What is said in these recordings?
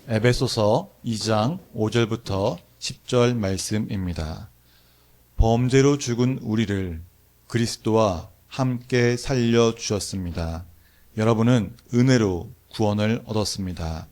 에베소서 2장 5절부터 10절 말씀입니다. 범죄로 죽은 우리를 그리스도와 함께 살려주셨습니다. 여러분은 은혜로 구원을 얻었습니다.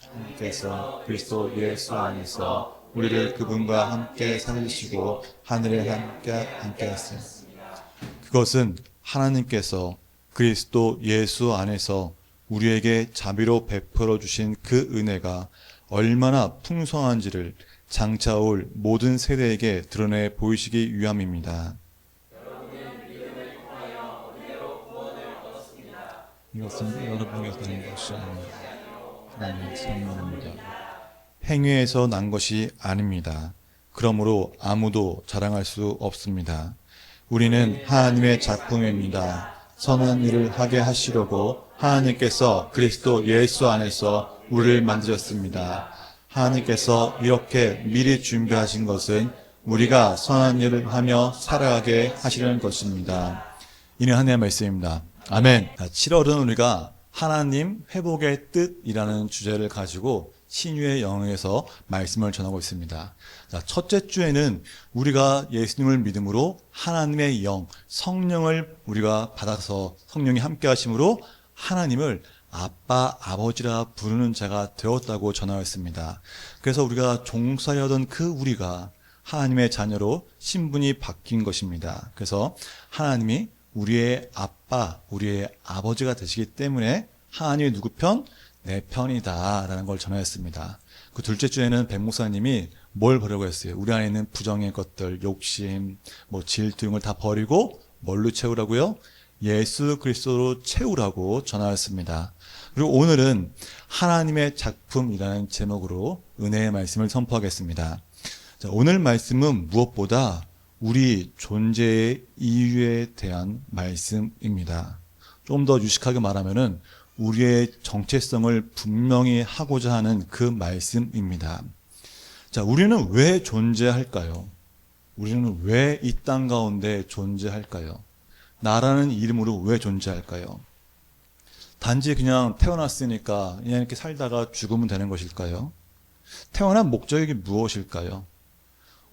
하나님께서 그리스도 예수 안에서 우리를 그분과 함께 살리시고 하늘에 함께 하셨습니다. 그것은 하나님께서 그리스도 예수 안에서 우리에게 자비로 베풀어 주신 그 은혜가 얼마나 풍성한지를 장차 올 모든 세대에게 드러내 보이시기 위함입니다. 이것은 여러분에게서 난 것이 아닙니다. 하나님의 선물입니다. 행위에서 난 것이 아닙니다. 그러므로 아무도 자랑할 수 없습니다. 우리는 하나님의 작품입니다. 선한 일을 하게 하시려고 하나님께서 그리스도 예수 안에서 우리를 만드셨습니다. 하나님께서 이렇게 미리 준비하신 것은 우리가 선한 일을 하며 살아가게 하시려는 것입니다. 이는 하나님의 말씀입니다. 아멘. 7월은 우리가 하나님 회복의 뜻이라는 주제를 가지고 신유의 영에서 말씀을 전하고 있습니다. 첫째 주에는 우리가 예수님을 믿음으로 하나님의 영, 성령을 우리가 받아서 성령이 함께 하심으로 하나님을 아빠, 아버지라 부르는 자가 되었다고 전하였습니다. 그래서 우리가 종살이하던 그 우리가 하나님의 자녀로 신분이 바뀐 것입니다. 그래서 하나님이 우리의 아빠, 우리의 아버지가 되시기 때문에 하나님이 누구 편? 내 편이다 라는 걸 전하였습니다. 그 둘째 주에는 백 목사님이 뭘 버리고 했어요? 우리 안에 있는 부정의 것들, 욕심, 질투 이런 걸 다 버리고 뭘로 채우라고요? 예수 그리스도로 채우라고 전하였습니다. 그리고 오늘은 하나님의 작품이라는 제목으로 은혜의 말씀을 선포하겠습니다. 자, 오늘 말씀은 무엇보다 우리 존재의 이유에 대한 말씀입니다. 좀 더 유식하게 말하면은 우리의 정체성을 분명히 하고자 하는 그 말씀입니다. 자, 우리는 왜 존재할까요? 우리는 왜 이 땅 가운데 존재할까요? 나라는 이름으로 왜 존재할까요? 단지 그냥 태어났으니까 그냥 이렇게 살다가 죽으면 되는 것일까요? 태어난 목적이 무엇일까요?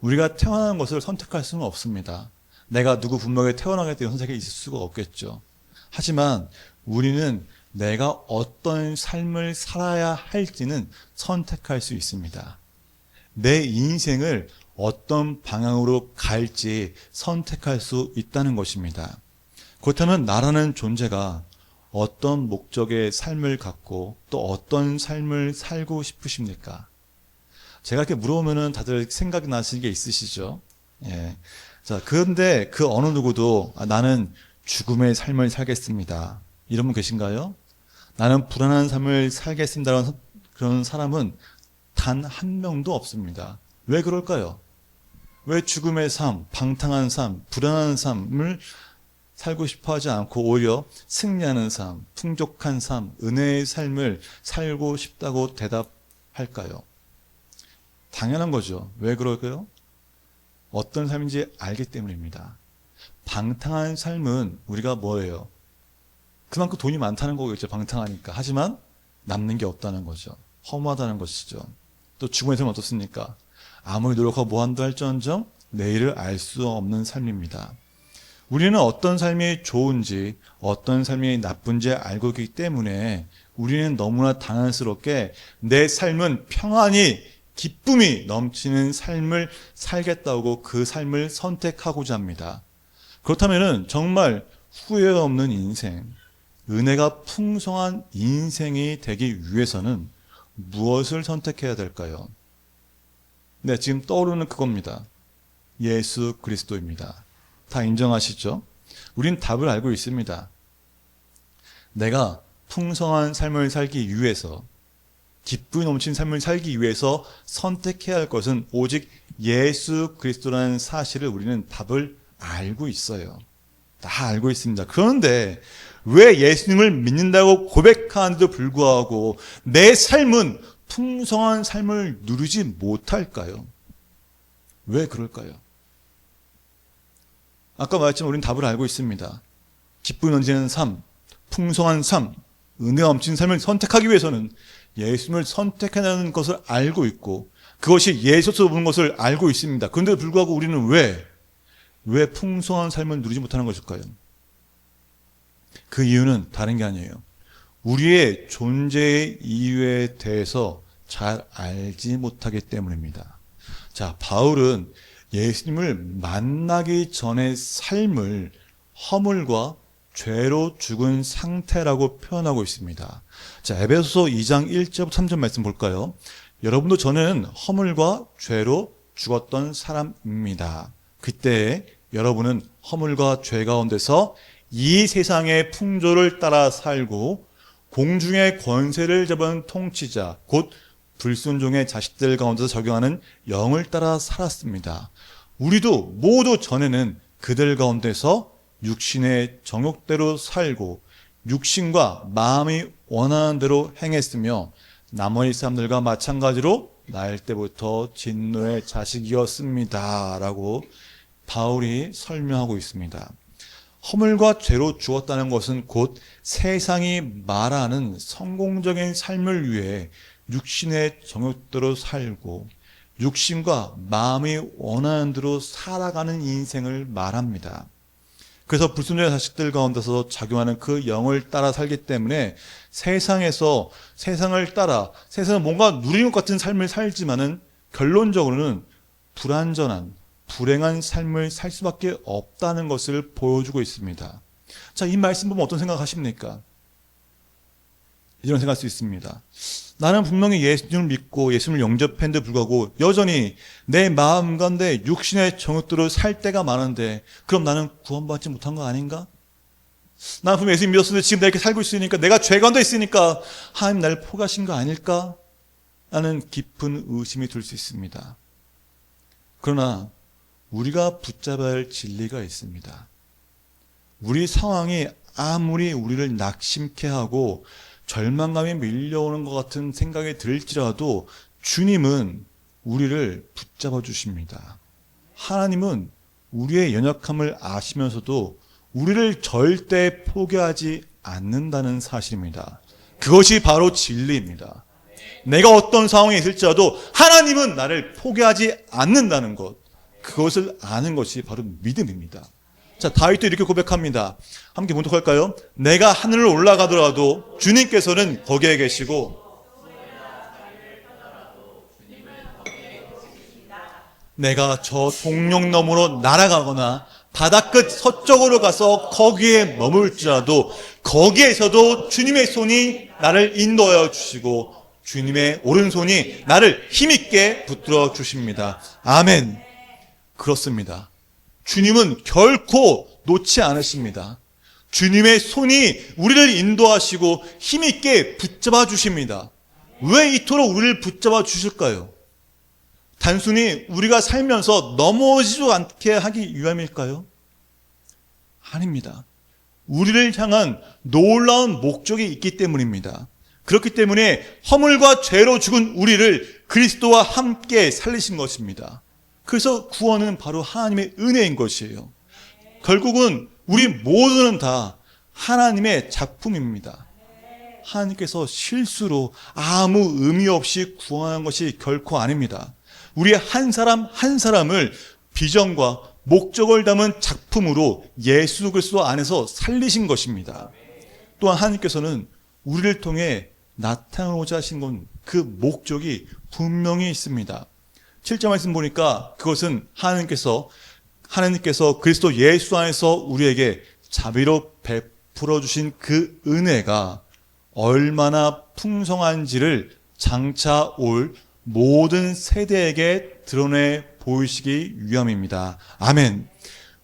우리가 태어나는 것을 선택할 수는 없습니다. 내가 누구 분명히 태어나겠다는 선택이 있을 수가 없겠죠. 하지만 우리는 내가 어떤 삶을 살아야 할지는 선택할 수 있습니다. 내 인생을 어떤 방향으로 갈지 선택할 수 있다는 것입니다. 그렇다면 나라는 존재가 어떤 목적의 삶을 갖고 또 어떤 삶을 살고 싶으십니까? 제가 이렇게 물어보면은 다들 생각이 나시는 게 있으시죠? 예. 자, 그런데 그 어느 누구도 나는 죽음의 삶을 살겠습니다. 이런 분 계신가요? 나는 불안한 삶을 살겠습니다라는 그런 사람은 단 한 명도 없습니다. 왜 그럴까요? 왜 죽음의 삶, 방탕한 삶, 불안한 삶을 살고 싶어 하지 않고 오히려 승리하는 삶, 풍족한 삶, 은혜의 삶을 살고 싶다고 대답할까요? 당연한 거죠. 왜 그럴까요? 어떤 삶인지 알기 때문입니다. 방탕한 삶은 우리가 뭐예요? 그만큼 돈이 많다는 거겠죠. 방탕하니까. 하지만 남는 게 없다는 거죠. 허무하다는 것이죠. 또 죽음의 삶은 어떻습니까? 아무리 노력하고 뭐한다 할지언정 내일을 알 수 없는 삶입니다. 우리는 어떤 삶이 좋은지 어떤 삶이 나쁜지 알고 있기 때문에 우리는 너무나 당연스럽게 내 삶은 평안히 기쁨이 넘치는 삶을 살겠다고 그 삶을 선택하고자 합니다. 그렇다면 정말 후회 없는 인생, 은혜가 풍성한 인생이 되기 위해서는 무엇을 선택해야 될까요? 네, 지금 떠오르는 그겁니다. 예수 그리스도입니다. 다 인정하시죠? 우린 답을 알고 있습니다. 내가 풍성한 삶을 살기 위해서, 기쁨이 넘치는 삶을 살기 위해서 선택해야 할 것은 오직 예수 그리스도라는 사실을 우리는 답을 알고 있어요. 다 알고 있습니다. 그런데 왜 예수님을 믿는다고 고백하는데도 불구하고 내 삶은 풍성한 삶을 누리지 못할까요? 왜 그럴까요? 아까 말했지만 우리는 답을 알고 있습니다. 기쁨이 넘치는 삶, 풍성한 삶, 은혜가 넘치는 삶을 선택하기 위해서는 예수님을 선택하는 것을 알고 있고 그것이 예수로서 보는 것을 알고 있습니다. 그런데도 불구하고 우리는 왜 풍성한 삶을 누리지 못하는 것일까요? 그 이유는 다른 게 아니에요. 우리의 존재의 이유에 대해서 잘 알지 못하기 때문입니다. 자, 바울은 예수님을 만나기 전의 삶을 허물과 죄로 죽은 상태라고 표현하고 있습니다. 자, 에베소서 2장 1절부터 3절 말씀 볼까요? 여러분도 저는 허물과 죄로 죽었던 사람입니다. 그때 여러분은 허물과 죄 가운데서 이 세상의 풍조를 따라 살고 공중의 권세를 잡은 통치자 곧 불순종의 자식들 가운데서 적용하는 영을 따라 살았습니다. 우리도 모두 전에는 그들 가운데서 육신의 정욕대로 살고 육신과 마음이 원하는 대로 행했으며 나머지 사람들과 마찬가지로 날 때부터 진노의 자식이었습니다. 라고 바울이 설명하고 있습니다. 허물과 죄로 죽었다는 것은 곧 세상이 말하는 성공적인 삶을 위해 육신의 정욕대로 살고 육신과 마음이 원하는 대로 살아가는 인생을 말합니다. 그래서 불순종의 자식들 가운데서 작용하는 그 영을 따라 살기 때문에 세상에서 세상을 따라 세상은 뭔가 누리는 것 같은 삶을 살지만은 결론적으로는 불완전한 불행한 삶을 살 수밖에 없다는 것을 보여주고 있습니다. 자, 이 말씀 보면 어떤 생각하십니까? 이런 생각할 수 있습니다. 나는 분명히 예수님을 믿고 예수님을 영접했는데 불구하고 여전히 내 마음 가운데 육신의 정욕대로 살 때가 많은데 그럼 나는 구원받지 못한 거 아닌가? 나는 분명히 예수님 믿었는데 지금 내가 이렇게 살고 있으니까 내가 죄 가운데 있으니까 하나님 나를 포기하신 거 아닐까? 라는 깊은 의심이 들 수 있습니다. 그러나 우리가 붙잡아야 할 진리가 있습니다. 우리 상황이 아무리 우리를 낙심케 하고 절망감이 밀려오는 것 같은 생각이 들지라도 주님은 우리를 붙잡아 주십니다. 하나님은 우리의 연약함을 아시면서도 우리를 절대 포기하지 않는다는 사실입니다. 그것이 바로 진리입니다. 내가 어떤 상황에 있을지라도 하나님은 나를 포기하지 않는다는 것, 그것을 아는 것이 바로 믿음입니다. 자, 다윗도 이렇게 고백합니다. 함께 봉독할까요? 내가 하늘을 올라가더라도 주님께서는 거기에 계시고 내가 저 동력 너머로 날아가거나 바다 끝 서쪽으로 가서 거기에 머물지라도 거기에서도 주님의 손이 나를 인도하여 주시고 주님의 오른손이 나를 힘있게 붙들어 주십니다. 아멘. 그렇습니다. 주님은 결코 놓지 않으십니다. 주님의 손이 우리를 인도하시고 힘있게 붙잡아 주십니다. 왜 이토록 우리를 붙잡아 주실까요? 단순히 우리가 살면서 넘어지지 않게 하기 위함일까요? 아닙니다. 우리를 향한 놀라운 목적이 있기 때문입니다. 그렇기 때문에 허물과 죄로 죽은 우리를 그리스도와 함께 살리신 것입니다. 그래서 구원은 바로 하나님의 은혜인 것이에요. 결국은 우리 모두는 다 하나님의 작품입니다. 하나님께서 실수로 아무 의미 없이 구원한 것이 결코 아닙니다. 우리 한 사람 한 사람을 비전과 목적을 담은 작품으로 예수 그리스도 안에서 살리신 것입니다. 또한 하나님께서는 우리를 통해 나타나고자 하신 건 그 목적이 분명히 있습니다. 7절 말씀 보니까 그것은 하나님께서 그리스도 예수 안에서 우리에게 자비로 베풀어 주신 그 은혜가 얼마나 풍성한지를 장차 올 모든 세대에게 드러내 보이시기 위함입니다. 아멘.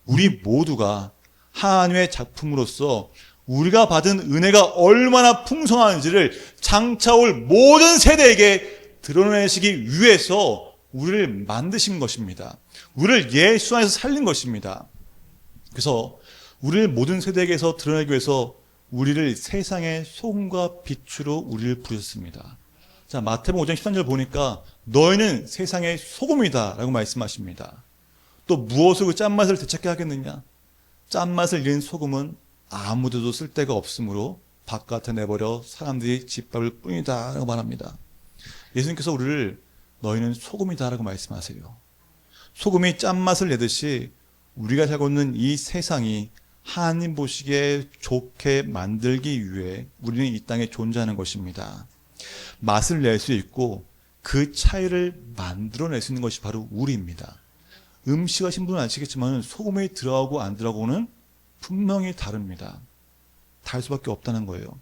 우리 모두가 하나님의 작품으로서 우리가 받은 은혜가 얼마나 풍성한지를 장차 올 모든 세대에게 드러내시기 위해서 우리를 만드신 것입니다. 우리를 예수 안에서 살린 것입니다. 그래서 우리를 모든 세대에게서 드러내기 위해서 우리를 세상의 소금과 빛으로 우리를 부르셨습니다. 자, 마태복음 5장 13절 보니까 너희는 세상의 소금이다 라고 말씀하십니다. 또 무엇으로 그 짠맛을 되찾게 하겠느냐? 짠맛을 잃은 소금은 아무데도 쓸데가 없으므로 바깥에 내버려 사람들이 짓밟을 뿐이다 라고 말합니다. 예수님께서 우리를 너희는 소금이다 라고 말씀하세요. 소금이 짠맛을 내듯이 우리가 살고 있는 이 세상이 하나님 보시기에 좋게 만들기 위해 우리는 이 땅에 존재하는 것입니다. 맛을 낼 수 있고 그 차이를 만들어낼 수 있는 것이 바로 우리입니다. 음식 하신 분은 아시겠지만 소금이 들어가고 안 들어가고는 분명히 다릅니다. 다를 수밖에 없다는 거예요.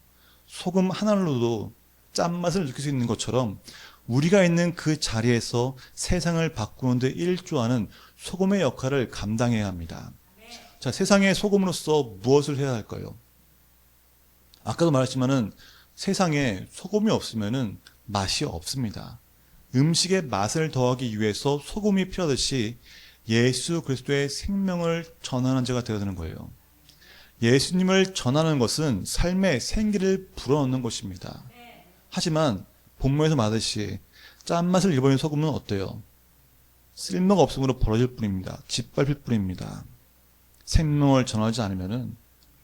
소금 하나로도 짠맛을 느낄 수 있는 것처럼 우리가 있는 그 자리에서 세상을 바꾸는 데 일조하는 소금의 역할을 감당해야 합니다. 자, 세상의 소금으로서 무엇을 해야 할까요? 아까도 말했지만은 세상에 소금이 없으면은 맛이 없습니다. 음식의 맛을 더하기 위해서 소금이 필요하듯이 예수 그리스도의 생명을 전하는 자가 되어야 되는 거예요. 예수님을 전하는 것은 삶의 생기를 불어넣는 것입니다. 하지만 본문에서 말하듯이 짠맛을 잃어버린 소금은 어때요? 쓸모가 없음으로 버려질 뿐입니다. 짓밟힐 뿐입니다. 생명을 전하지 않으면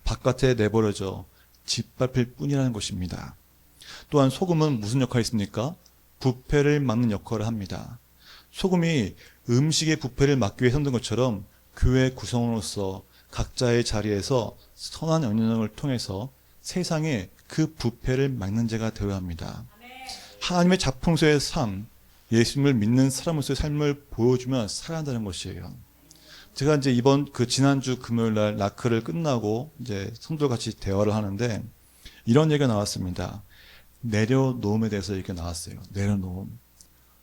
바깥에 내버려져 짓밟힐 뿐이라는 것입니다. 또한 소금은 무슨 역할이 있습니까? 부패를 막는 역할을 합니다. 소금이 음식의 부패를 막기 위해 선된 것처럼 교회 구성원으로서 각자의 자리에서 선한 영향을 통해서 세상에 그 부패를 막는 자가 되어야 합니다. 하나님의 작품서의 삶, 예수님을 믿는 사람으로서의 삶을 보여주면 살아간다는 것이에요. 제가 이제 지난주 금요일 날 라크를 끝나고 이제 성도들 같이 대화를 하는데 이런 얘기가 나왔습니다. 내려놓음에 대해서 얘기가 나왔어요. 내려놓음.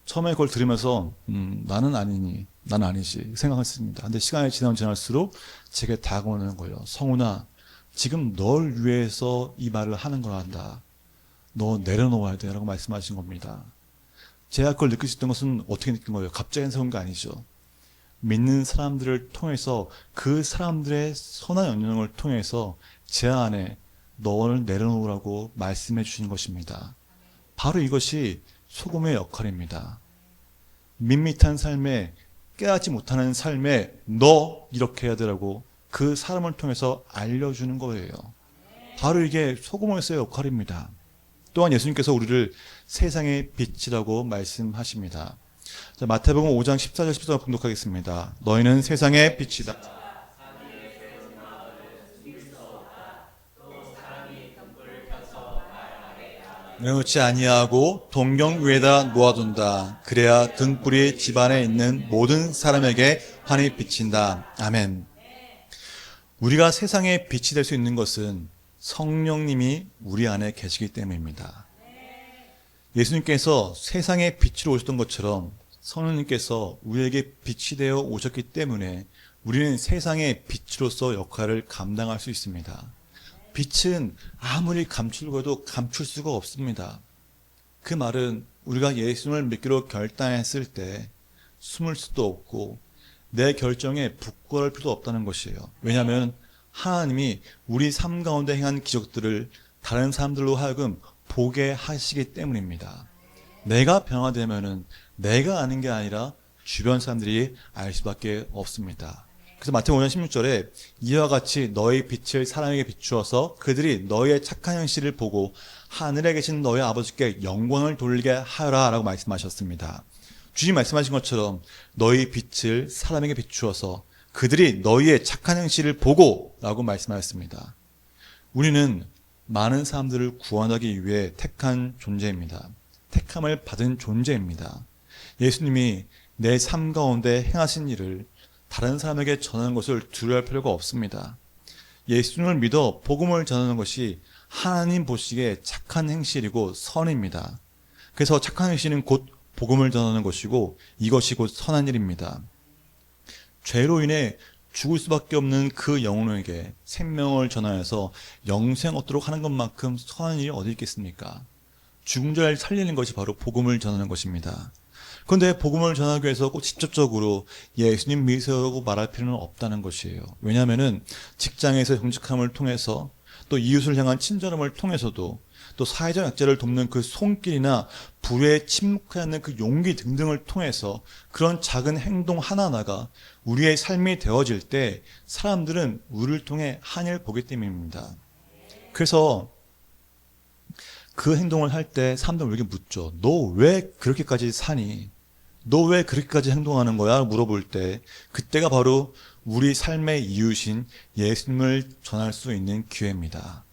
처음에 그걸 들으면서 나는 아니니, 나는 아니지 생각했습니다. 근데 시간이 지나면 지날수록 제게 다가오는 거예요. 성훈아, 지금 널 위해서 이 말을 하는 거란다. 너 내려놓아야 돼 라고 말씀하신 겁니다. 제가 그걸 느낄 수 있던 것은 어떻게 느낀 거예요? 갑자기 생긴 게 아니죠. 믿는 사람들을 통해서 그 사람들의 선한 영향을 통해서 제 안에 너를 내려놓으라고 말씀해 주신 것입니다. 바로 이것이 소금의 역할입니다. 밋밋한 삶에, 깨닫지 못하는 삶에 너 이렇게 해야 되라고 그 사람을 통해서 알려주는 거예요. 바로 이게 소금으로서의 역할입니다. 또한 예수님께서 우리를 세상의 빛이라고 말씀하십니다. 자, 마태복음 5장 14절 15절 봉독하겠습니다. 너희는 세상의 빛이다. 내놓지 아니하고 동경 위에다 놓아둔다. 그래야 등불이 집안에 있는 모든 사람에게 환히 비친다. 아멘. 우리가 세상의 빛이 될 수 있는 것은 성령님이 우리 안에 계시기 때문입니다. 예수님께서 세상의 빛으로 오셨던 것처럼 성령님께서 우리에게 빛이 되어 오셨기 때문에 우리는 세상의 빛으로서 역할을 감당할 수 있습니다. 빛은 아무리 감추려고 감출 수가 없습니다. 그 말은 우리가 예수님을 믿기로 결단했을 때 숨을 수도 없고 내 결정에 부끄러울 필요도 없다는 것이에요. 왜냐하면 하나님이 우리 삶 가운데 행한 기적들을 다른 사람들로 하여금 보게 하시기 때문입니다. 내가 변화되면은 내가 아는 게 아니라 주변 사람들이 알 수밖에 없습니다. 그래서 마태복음 5장 16절에 이와 같이 너의 빛을 사람에게 비추어서 그들이 너의 착한 행실을 보고 하늘에 계신 너의 아버지께 영광을 돌리게 하여라 라고 말씀하셨습니다. 주님 말씀하신 것처럼 너의 빛을 사람에게 비추어서 그들이 너희의 착한 행실을 보고 라고 말씀하셨습니다. 우리는 많은 사람들을 구원하기 위해 택한 존재입니다. 택함을 받은 존재입니다. 예수님이 내 삶 가운데 행하신 일을 다른 사람에게 전하는 것을 두려워할 필요가 없습니다. 예수님을 믿어 복음을 전하는 것이 하나님 보시기에 착한 행실이고 선입니다. 그래서 착한 행실은 곧 복음을 전하는 것이고 이것이 곧 선한 일입니다. 죄로 인해 죽을 수밖에 없는 그 영혼에게 생명을 전하여서 영생 얻도록 하는 것만큼 선한 일이 어디 있겠습니까? 죽은 자를 살리는 것이 바로 복음을 전하는 것입니다. 그런데 복음을 전하기 위해서 꼭 직접적으로 예수님 믿으세요라고 말할 필요는 없다는 것이에요. 왜냐하면 직장에서 정직함을 통해서 또 이웃을 향한 친절함을 통해서도 또 사회적 약자를 돕는 그 손길이나 불의에 침묵하지 않는 그 용기 등등을 통해서 그런 작은 행동 하나하나가 우리의 삶이 되어질 때 사람들은 우리를 통해 하늘을 보기 때문입니다. 그래서 그 행동을 할 때 사람들은 우리에게 묻죠. 너 왜 그렇게까지 사니? 너 왜 그렇게까지 행동하는 거야? 물어볼 때 그때가 바로 우리 삶의 이유신 예수님을 전할 수 있는 기회입니다.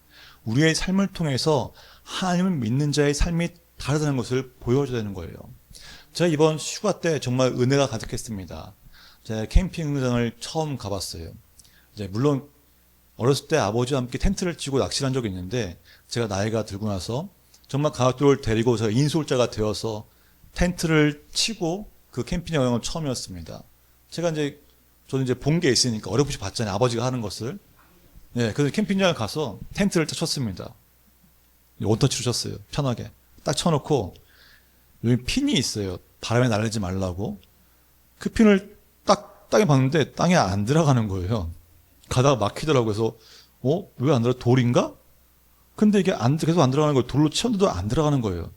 우리의 삶을 통해서 하나님을 믿는 자의 삶이 다르다는 것을 보여줘야 되는 거예요. 제가 이번 휴가 때 정말 은혜가 가득했습니다. 제가 캠핑장을 처음 가봤어요. 이제 물론 어렸을 때 아버지와 함께 텐트를 치고 낚시를 한 적이 있는데 제가 나이가 들고 나서 정말 가족들을 데리고 제가 인솔자가 되어서 텐트를 치고 그 캠핑 여행은 처음이었습니다. 저는 이제 본 게 있으니까 어렴풋이 봤잖아요. 아버지가 하는 것을. 예, 그래서 캠핑장을 가서 텐트를 딱 쳤습니다. 원터치로 쳤어요. 편하게. 딱 쳐놓고 여기 핀이 있어요. 바람에 날리지 말라고. 그 핀을 땅에 박는데 땅에 안 들어가는 거예요. 가다가 막히더라고요. 그래서 왜 안 들어가? 돌인가? 근데 이게 계속 안 들어가는 거예요. 돌로 치었는데도 안 들어가는 거예요.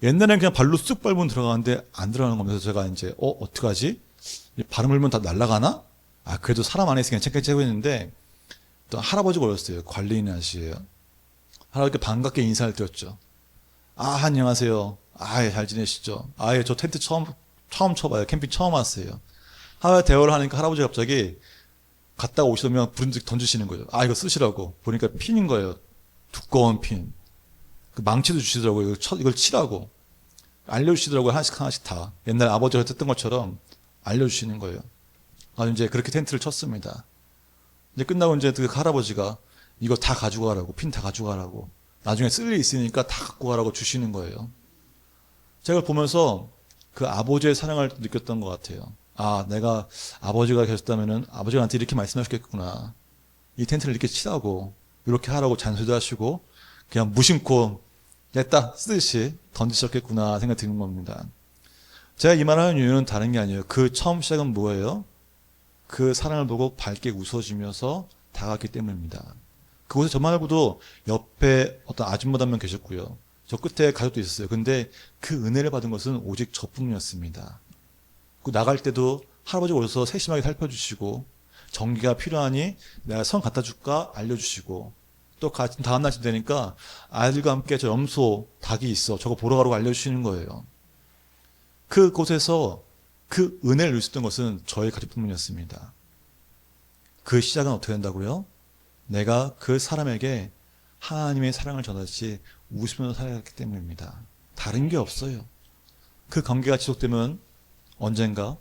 옛날에는 그냥 발로 쑥 밟으면 들어가는데 안 들어가는 거면서 제가 이제 어떡하지? 발음 물면 다 날아가나? 그래도 사람 안에 있으니까 괜찮겠지 하고 있는데 또 할아버지가 오셨어요. 관리인 아저씨예요. 할아버지께 반갑게 인사를 드렸죠. 안녕하세요. 잘 지내시죠? 저 텐트 처음 쳐봐요. 캠핑 처음 왔어요. 대화를 하니까 할아버지가 갑자기 갔다가 오시면 부른즉 던지시는 거예요. 이거 쓰시라고. 보니까 핀인 거예요. 두꺼운 핀. 그 망치도 주시더라고요. 이걸 치라고. 알려주시더라고요. 하나씩 다. 옛날 아버지가 했던 것처럼 알려주시는 거예요. 이제 그렇게 텐트를 쳤습니다. 이제 끝나고 이제 그 할아버지가 이거 다 가져가라고. 핀 다 가져가라고. 나중에 쓸 일 있으니까 다 갖고 가라고 주시는 거예요. 제가 보면서 그 아버지의 사랑을 느꼈던 것 같아요. 내가 아버지가 계셨다면은 아버지가 나한테 이렇게 말씀하셨겠구나. 이 텐트를 이렇게 치라고, 이렇게 하라고 잔소리도 하시고, 그냥 무심코 냈다 쓰듯이 던지셨겠구나 생각 드는 겁니다. 제가 이 말하는 이유는 다른 게 아니에요. 그 처음 시작은 뭐예요? 그 사랑을 보고 밝게 웃어주면서 다가갔기 때문입니다. 그곳에 저 말고도 옆에 어떤 아줌마도 한 명 계셨고요. 저 끝에 가족도 있었어요. 근데 그 은혜를 받은 것은 오직 저뿐이었습니다. 나갈 때도 할아버지가 오셔서 세심하게 살펴주시고, 전기가 필요하니 내가 선 갖다 줄까 알려주시고, 또 다음 날쯤 되니까 아이들과 함께 저 염소 닭이 있어 저거 보러 가라고 알려주시는 거예요. 그곳에서 그 은혜를 누릴 수 있던 것은 저희 가족뿐이었습니다. 그 시작은 어떻게 된다고요? 내가 그 사람에게 하나님의 사랑을 전하듯이 웃으면서 살아갔기 때문입니다. 다른 게 없어요. 그 관계가 지속되면 언젠가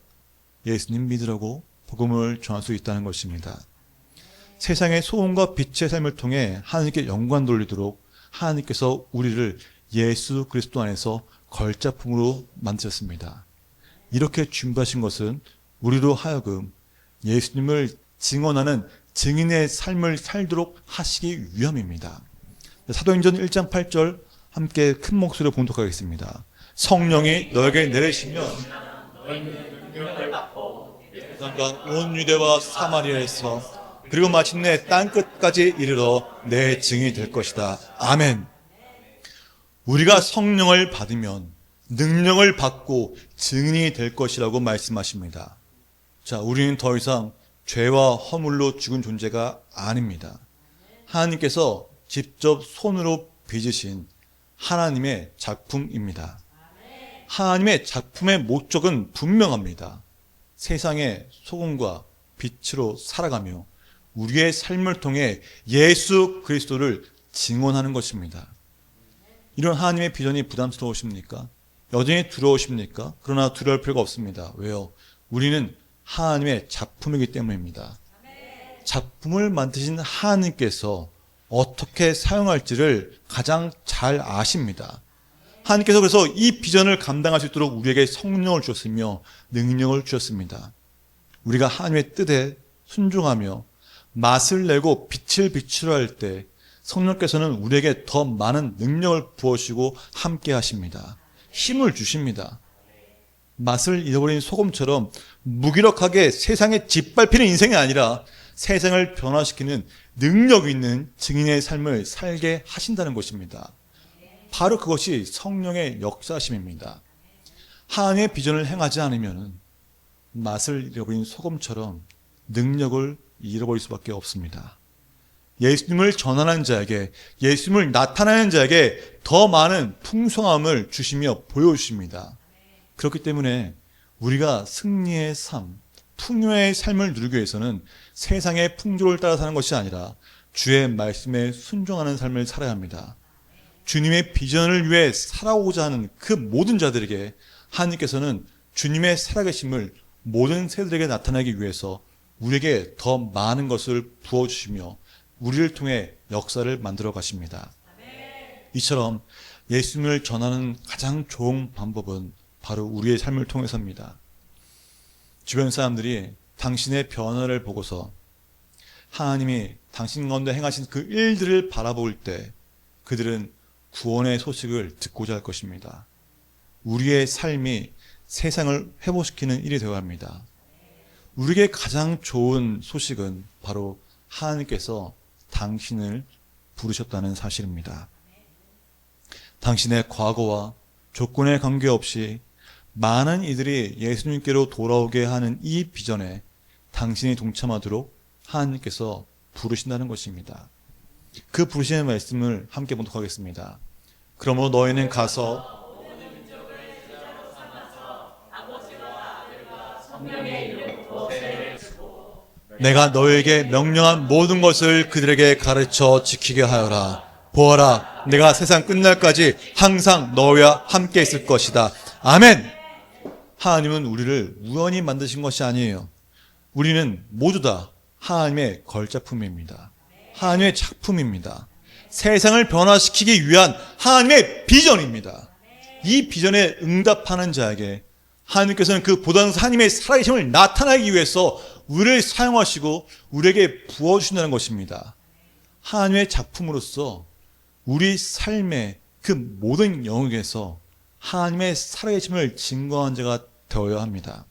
예수님 믿으라고 복음을 전할 수 있다는 것입니다. 세상의 소음과 빛의 삶을 통해 하나님께 영광 돌리도록 하나님께서 우리를 예수 그리스도 안에서 걸작품으로 만드셨습니다. 이렇게 준비하신 것은 우리로 하여금 예수님을 증언하는 증인의 삶을 살도록 하시기 위함입니다. 사도행전 1장 8절 함께 큰 목소리로 봉독하겠습니다. 성령이 너에게 내리시면 온 유대와 사마리아에서 그리고 마침내 땅끝까지 이르러 내 증인이 될 것이다. 아멘. 우리가 성령을 받으면 능력을 받고 증인이 될 것이라고 말씀하십니다. 우리는 더 이상 죄와 허물로 죽은 존재가 아닙니다. 하나님께서 직접 손으로 빚으신 하나님의 작품입니다. 하나님의 작품의 목적은 분명합니다. 세상의 소금과 빛으로 살아가며 우리의 삶을 통해 예수 그리스도를 증언하는 것입니다. 이런 하나님의 비전이 부담스러우십니까? 여전히 두려우십니까? 그러나 두려울 필요가 없습니다. 왜요? 우리는 하나님의 작품이기 때문입니다. 작품을 만드신 하나님께서 어떻게 사용할지를 가장 잘 아십니다. 하나님께서 그래서 이 비전을 감당할 수 있도록 우리에게 성령을 주셨으며 능력을 주셨습니다. 우리가 하나님의 뜻에 순종하며 맛을 내고 빛을 비추려 할 때 성령께서는 우리에게 더 많은 능력을 부어주시고 함께 하십니다. 힘을 주십니다. 맛을 잃어버린 소금처럼 무기력하게 세상에 짓밟히는 인생이 아니라 세상을 변화시키는 능력 있는 증인의 삶을 살게 하신다는 것입니다. 바로 그것이 성령의 역사심입니다. 하나님의 비전을 행하지 않으면 맛을 잃어버린 소금처럼 능력을 잃어버릴 수밖에 없습니다. 예수님을 전하는 자에게, 예수님을 나타내는 자에게 더 많은 풍성함을 주시며 보여주십니다. 그렇기 때문에 우리가 승리의 삶, 풍요의 삶을 누리기 위해서는 세상의 풍조를 따라 사는 것이 아니라 주의 말씀에 순종하는 삶을 살아야 합니다. 주님의 비전을 위해 살아오고자 하는 그 모든 자들에게 하나님께서는 주님의 살아계심을 모든 세대들에게 나타내기 위해서 우리에게 더 많은 것을 부어주시며 우리를 통해 역사를 만들어 가십니다. 이처럼 예수님을 전하는 가장 좋은 방법은 바로 우리의 삶을 통해서입니다. 주변 사람들이 당신의 변화를 보고서 하나님이 당신 가운데 행하신 그 일들을 바라볼 때 그들은 구원의 소식을 듣고자 할 것입니다. 우리의 삶이 세상을 회복시키는 일이 되어야 합니다. 우리에게 가장 좋은 소식은 바로 하나님께서 당신을 부르셨다는 사실입니다. 당신의 과거와 조건에 관계없이 많은 이들이 예수님께로 돌아오게 하는 이 비전에 당신이 동참하도록 하나님께서 부르신다는 것입니다. 그 부르시는 말씀을 함께 보도록 하겠습니다. 그러므로 너희는 가서 내가 너희에게 명령한 모든 것을 그들에게 가르쳐 지키게 하여라. 보아라, 내가 세상 끝날까지 항상 너희와 함께 있을 것이다. 아멘. 하나님은 우리를 우연히 만드신 것이 아니에요. 우리는 모두 다 하나님의 걸작품입니다. 하나님의 작품입니다. 세상을 변화시키기 위한 하나님의 비전입니다. 이 비전에 응답하는 자에게 하나님께서는 그 보다는 하나님의 살아계심을 나타내기 위해서 우리를 사용하시고 우리에게 부어주신다는 것입니다. 하나님의 작품으로서 우리 삶의 그 모든 영역에서 하나님의 살아계심을 증거한 자가 되어야 합니다.